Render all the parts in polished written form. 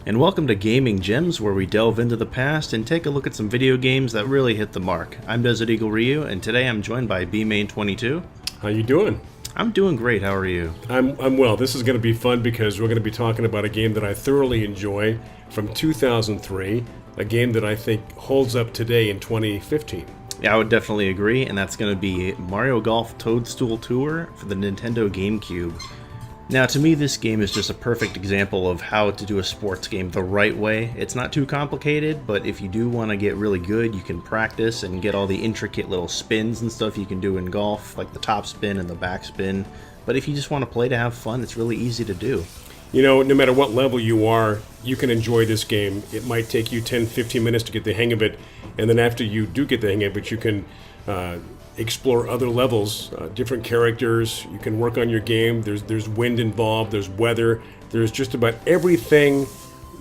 And welcome to Gaming Gems, where we delve into the past and take a look at some video games that really hit the mark. I'm Desert Eagle Ryu, and today I'm joined by Bmain22. How you doing? I'm doing great. How are you? I'm well. This is going to be fun because we're going to be talking about a game that I thoroughly enjoy from 2003, a game that I think holds up today in 2015. Yeah, I would definitely agree, and that's going to be Mario Golf Toadstool Tour for the Nintendo GameCube. Now, to me, this game is just a perfect example of how to do a sports game the right way. It's not too complicated, but if you do want to get really good, you can practice and get all the intricate little spins and stuff you can do in golf, like the top spin and the back spin. But if you just want to play to have fun, it's really easy to do. You know, no matter what level you are, you can enjoy this game. It might take you 10, 15 minutes to get the hang of it, and then after you do get the hang of it, you can explore other levels, different characters. You can work on your game. There's wind involved. There's weather. There's just about everything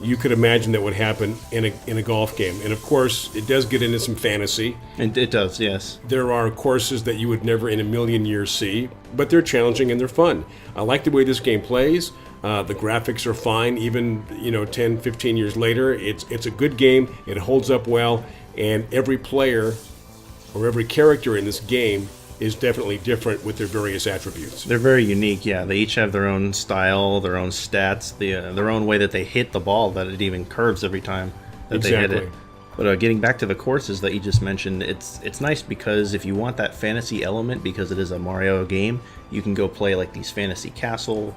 you could imagine that would happen in a golf game. And of course, it does get into some fantasy. And it does, yes. There are courses that you would never in a million years see, but they're challenging and they're fun. I like the way this game plays. The graphics are fine, even 10, 15 years later. It's a good game. It holds up well, and every player or every character in this game is definitely different with their various attributes. They're very unique, yeah. They each have their own style, their own stats, their own way that they hit the ball, that it even curves every time that they hit it. But getting back to the courses that you just mentioned, it's nice because if you want that fantasy element, because it is a Mario game, you can go play like these fantasy castle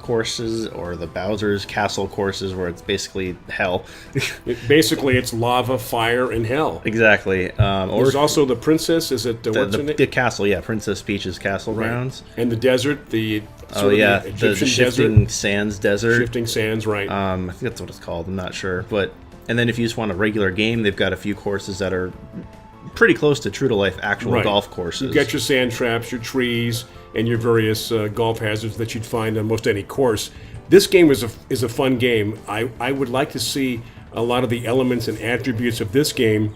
courses or the Bowser's castle courses where it's basically hell. It's lava, fire, and hell. Exactly. There's also the princess. Is it the castle? Yeah, Princess Peach's castle grounds. And the desert. The Egyptian shifting sands desert. Shifting sands, right? I think that's what it's called. I'm not sure, and then if you just want a regular game, they've got a few courses that are pretty close to true-to-life actual golf courses. You've got your sand traps, your trees, and your various golf hazards that you'd find on most any course. This game is a fun game. I would like to see a lot of the elements and attributes of this game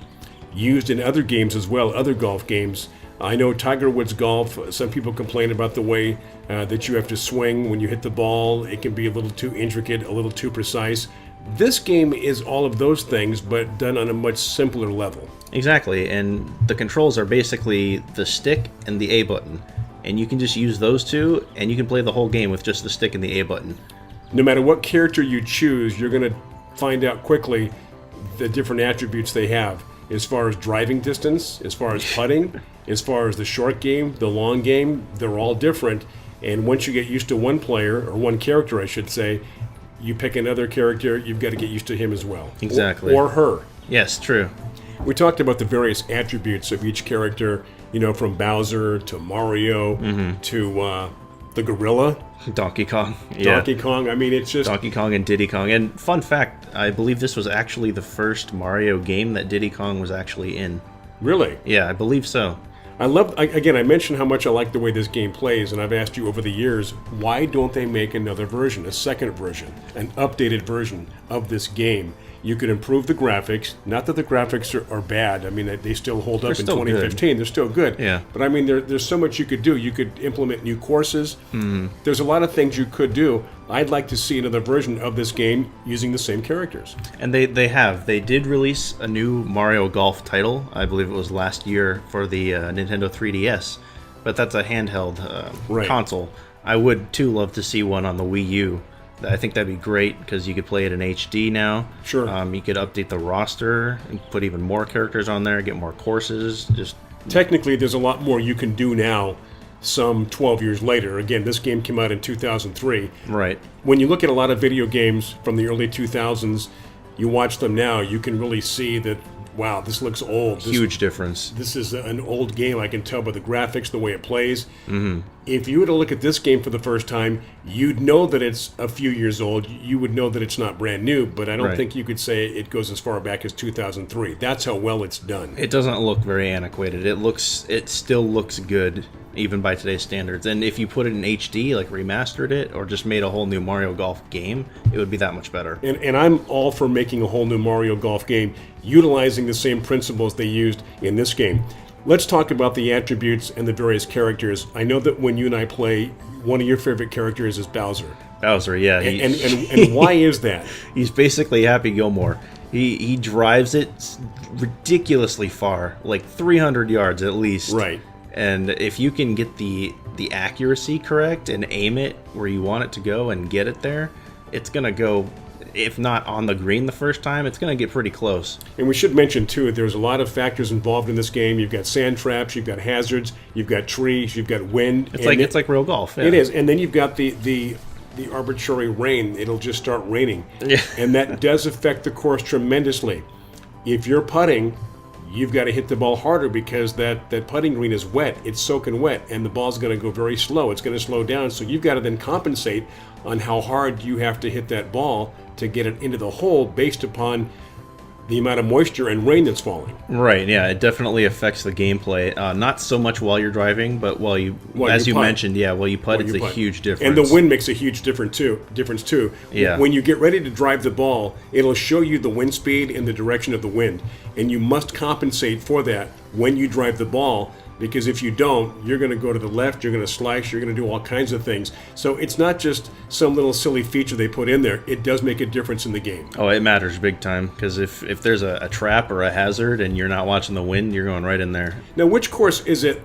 used in other games as well, other golf games. I know Tiger Woods golf, some people complain about the way that you have to swing when you hit the ball. It can be a little too intricate, a little too precise. This game is all of those things, but done on a much simpler level. Exactly, and the controls are basically the stick and the A button. And you can just use those two, and you can play the whole game with just the stick and the A button. No matter what character you choose, you're going to find out quickly the different attributes they have. As far as driving distance, as far as putting, as far as the short game, the long game, they're all different. And once you get used to one player, or one character I should say, you pick another character, you've got to get used to him as well. Exactly. Or her. Yes, true. We talked about the various attributes of each character, from Bowser to Mario to the gorilla. Donkey Kong. Yeah. Donkey Kong. I mean, it's just... Donkey Kong and Diddy Kong. And fun fact, I believe this was actually the first Mario game that Diddy Kong was actually in. Really? Yeah, I believe so. I mentioned how much I like the way this game plays, and I've asked you over the years, why don't they make another version, a second version, an updated version of this game? You could improve the graphics. Not that the graphics are bad. I mean, they still hold up in 2015. Good. They're still good. Yeah. But I mean, there's so much you could do. You could implement new courses. There's a lot of things you could do. I'd like to see another version of this game using the same characters. And they did release a new Mario Golf title. I believe it was last year for the Nintendo 3DS. But that's a handheld console. I would, too, love to see one on the Wii U. I think that'd be great because you could play it in HD now. Sure. You could update the roster and put even more characters on there, get more courses. Technically, there's a lot more you can do now, some 12 years later. Again, this game came out in 2003. Right. When you look at a lot of video games from the early 2000s, you watch them now, you can really see that, wow, this looks old. Huge difference. This is an old game. I can tell by the graphics, the way it plays. If you were to look at this game for the first time, you'd know that it's a few years old. You would know that it's not brand new, but I don't think you could say it goes as far back as 2003. That's how well it's done. It doesn't look very antiquated. It still looks good, even by today's standards. And if you put it in HD, like remastered it, or just made a whole new Mario Golf game, it would be that much better. And I'm all for making a whole new Mario Golf game, utilizing the same principles they used in this game. Let's talk about the attributes and the various characters. I know that when you and I play, one of your favorite characters is Bowser. Bowser, yeah. And why is that? He's basically Happy Gilmore. He drives it ridiculously far, like 300 yards at least. Right. And if you can get the accuracy correct and aim it where you want it to go and get it there, it's going to go, if not on the green the first time, it's going to get pretty close. And we should mention, too, there's a lot of factors involved in this game. You've got sand traps, you've got hazards, you've got trees, you've got wind. It's like real golf. Yeah. It is. And then you've got the arbitrary rain. It'll just start raining. Yeah. And that does affect the course tremendously. If you're putting, you've got to hit the ball harder because that putting green is wet. It's soaking wet, and the ball's going to go very slow. It's going to slow down, so you've got to then compensate on how hard you have to hit that ball to get it into the hole based upon the amount of moisture and rain that's falling. Right, yeah, it definitely affects the gameplay. Not so much while you're driving, but while you mentioned, while you putt, it's a huge difference. And the wind makes a huge difference too. Yeah. When you get ready to drive the ball, it'll show you the wind speed and the direction of the wind, and you must compensate for that when you drive the ball. Because if you don't, you're going to go to the left, you're going to slice, you're going to do all kinds of things. So it's not just some little silly feature they put in there. It does make a difference in the game. Oh, it matters big time. Because if there's a trap or a hazard and you're not watching the wind, you're going right in there. Now, which course is it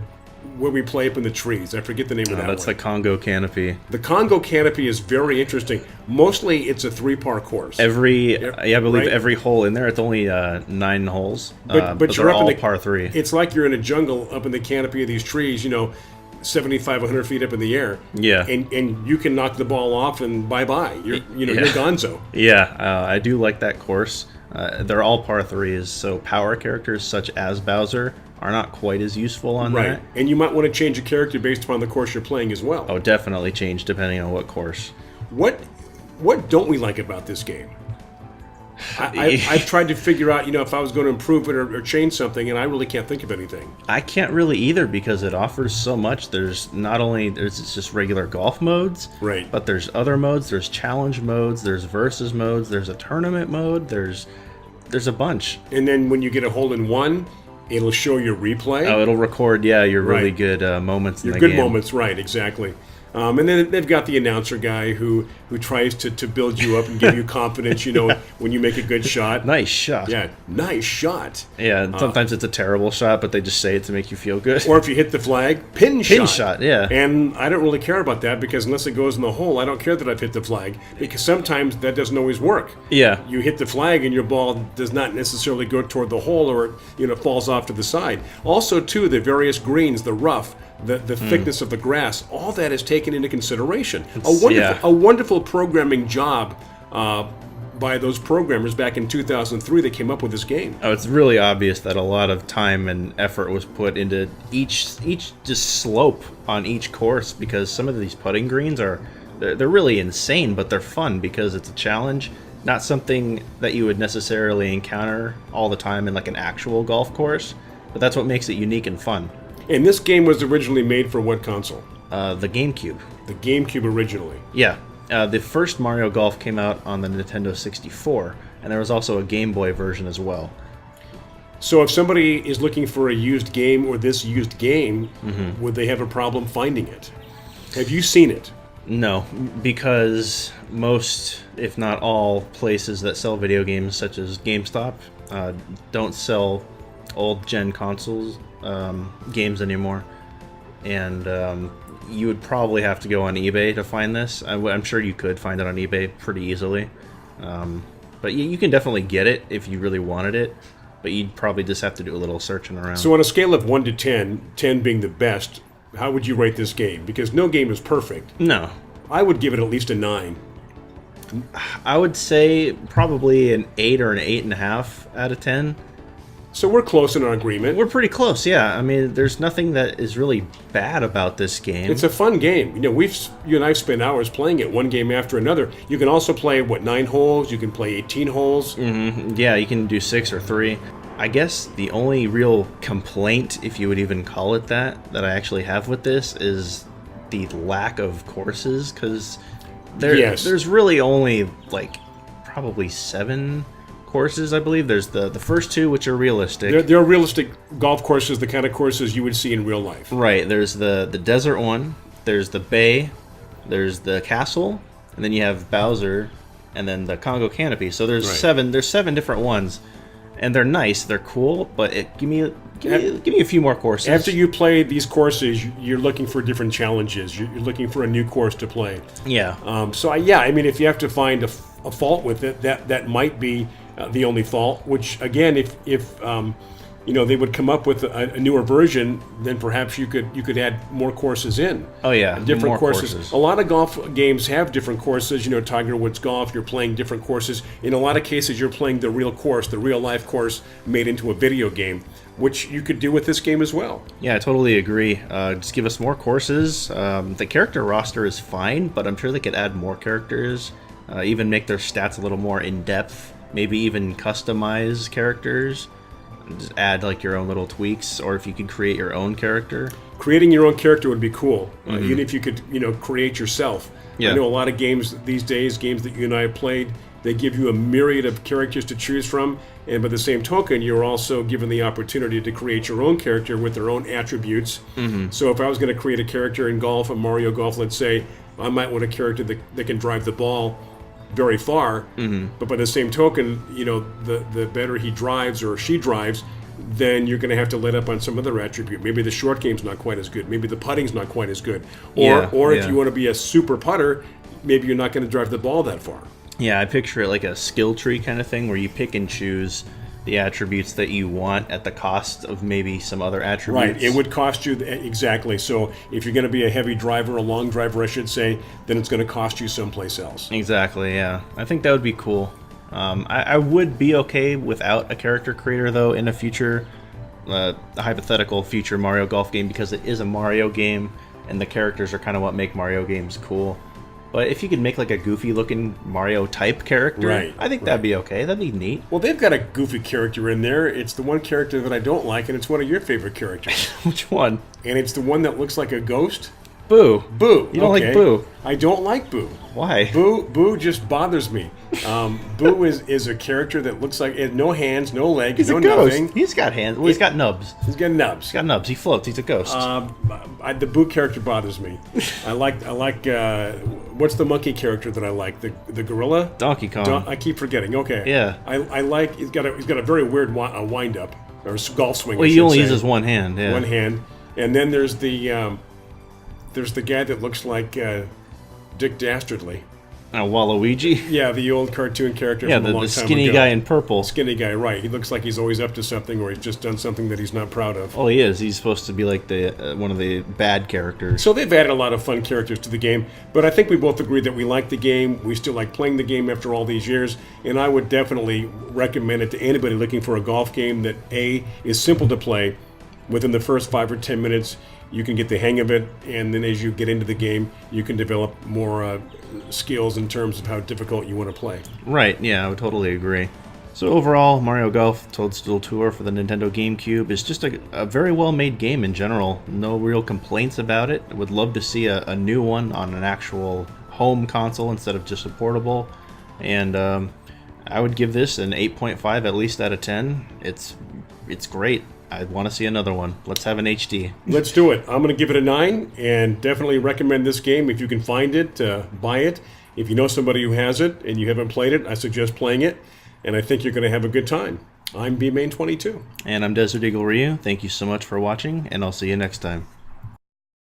where we play up in the trees? I forget the name of that That's one. the Congo Canopy. The Congo Canopy is very interesting. Mostly, it's a 3-part course. I believe right? every hole in there, it's only 9 holes. But they're you're up all in the par 3. It's like you're in a jungle up in the canopy of these trees, 75, 100 feet up in the air. Yeah. And you can knock the ball off and bye-bye. You're gonzo. Yeah, I do like that course. They're all par 3s, so power characters such as Bowser are not quite as useful on that. Right, and you might want to change a character based upon the course you're playing as well. Oh, definitely change depending on what course. What don't we like about this game? I've tried to figure out, if I was going to improve it or change something, and I really can't think of anything. I can't really either because it offers so much. There's just regular golf modes, right? But there's other modes. There's challenge modes. There's versus modes. There's a tournament mode. There's a bunch. And then when you get a hole in one, it'll show your replay. Oh, it'll record, your really good moments in the game. Your good moments, right, exactly. And then they've got the announcer guy who tries to build you up and give you confidence, when you make a good shot. Nice shot. Yeah, nice shot. Yeah, and sometimes it's a terrible shot, but they just say it to make you feel good. Or if you hit the flag, pin shot. Pin shot, yeah. And I don't really care about that because unless it goes in the hole, I don't care that I've hit the flag because sometimes that doesn't always work. Yeah. You hit the flag and your ball does not necessarily go toward the hole or it falls off to the side. Also, too, the various greens, the rough, the thickness of the grass, all that is taken into consideration. A wonderful programming job by those programmers back in 2003 that came up with this game. Oh, it's really obvious that a lot of time and effort was put into each just slope on each course because some of these putting greens they're really insane, but they're fun because it's a challenge, not something that you would necessarily encounter all the time in like an actual golf course, but that's what makes it unique and fun. And this game was originally made for what console? The GameCube. The GameCube originally. Yeah. The first Mario Golf came out on the Nintendo 64, and there was also a Game Boy version as well. So if somebody is looking for a used game or this used game, would they have a problem finding it? Have you seen it? No, because most, if not all, places that sell video games, such as GameStop, don't sell old-gen consoles games anymore. And you would probably have to go on eBay to find this. I'm sure you could find it on eBay pretty easily. But you can definitely get it if you really wanted it. But you'd probably just have to do a little searching around. So on a scale of 1 to 10, 10 being the best, how would you rate this game? Because no game is perfect. No. I would give it at least a 9. I would say probably an 8 or an 8.5 out of 10. So we're close in our agreement. We're pretty close, yeah. I mean, there's nothing that is really bad about this game. It's a fun game. You and I spent hours playing it, one game after another. You can also play, 9 holes? You can play 18 holes? Mm-hmm. Yeah, you can do 6 or 3. I guess the only real complaint, if you would even call it that I actually have with this is the lack of courses, because there's really only, probably 7 courses, I believe. There's the first 2, which are realistic. They're realistic golf courses, the kind of courses you would see in real life. Right. There's the desert one. There's the bay. There's the castle. and then you have Bowser, and then the Congo Canopy. So there's Right. seven. There's 7 different ones, and they're nice. They're cool, but give me a few more courses. After you play these courses, you're looking for different challenges. You're looking for a new course to play. Yeah. I mean, if you have to find a fault with it, that might be the only fault. Which again, if they would come up with a newer version, then perhaps you could add more courses in. Oh yeah, different more courses. A lot of golf games have different courses. Tiger Woods Golf, you're playing different courses. In a lot of cases, you're playing the real course, the real life course made into a video game, which you could do with this game as well. Yeah, I totally agree. Just give us more courses. The character roster is fine, but I'm sure they could add more characters, even make their stats a little more in-depth, maybe even customize characters, just add like your own little tweaks, or if you could create your own character. Creating your own character would be cool, even if you could, create yourself. Yeah. I know a lot of games these days, games that you and I have played, they give you a myriad of characters to choose from, and by the same token, you're also given the opportunity to create your own character with their own attributes. So if I was going to create a character in golf, a Mario Golf, let's say, I might want a character that can drive the ball very far, but by the same token, the better he drives or she drives, then you're going to have to let up on some other attribute. Maybe the short game's not quite as good. Maybe the putting's not quite as good. Or if you want to be a super putter, maybe you're not going to drive the ball that far. Yeah, I picture it like a skill tree kind of thing where you pick and choose the attributes that you want at the cost of maybe some other attributes. Right, it would cost you, exactly. So if you're going to be a heavy driver, a long driver, I should say, then it's going to cost you someplace else. Exactly, yeah. I think that would be cool. I would be okay without a character creator, though, in a future, a hypothetical future Mario Golf game, because it is a Mario game, and the characters are kind of what make Mario games cool. But if you could make like a goofy-looking Mario-type character, I think that'd be okay. That'd be neat. Well, they've got a goofy character in there. It's the one character that I don't like, and it's one of your favorite characters. Which one? And it's the one that looks like a ghost. Boo. Boo. You don't like Boo? I don't like Boo. Why? Boo just bothers me. Boo is a character that looks like it has no hands, no legs, He's no a ghost. nothing. He's got hands. Well, he's got nubs. He's got nubs. He's got nubs. He floats. He's a ghost. The Boo character bothers me. I like. What's the monkey character that I like? The gorilla. Donkey Kong. I keep forgetting. Okay. Yeah. I like. He's got a very weird wind up or golf swing. Well, he only uses one hand. Yeah. One hand, and then there's the guy that looks like Dick Dastardly. Waluigi? Yeah, the old cartoon character Yeah, from a long the time skinny ago. guy in purple. Skinny guy, right. He looks like he's always up to something, or he's just done something that he's not proud of. Well, he is. He's supposed to be like the one of the bad characters. So they've added a lot of fun characters to the game, but I think we both agree that we like the game. We still like playing the game after all these years, and I would definitely recommend it to anybody looking for a golf game that, A, is simple to play. Within the first 5 or 10 minutes, you can get the hang of it, and then as you get into the game, you can develop more skills in terms of how difficult you want to play. Right, yeah, I would totally agree. So overall, Mario Golf Toadstool Tour for the Nintendo GameCube is just a very well-made game in general. No real complaints about it. I would love to see a new one on an actual home console instead of just a portable. And I would give this an 8.5 at least out of 10. It's great. I want to see another one. Let's have an HD. Let's do it. I'm going to give it a 9, and definitely recommend this game. If you can find it, buy it. If you know somebody who has it and you haven't played it, I suggest playing it, and I think you're going to have a good time. I'm Bmain22. And I'm Desert Eagle Ryu. Thank you so much for watching, and I'll see you next time.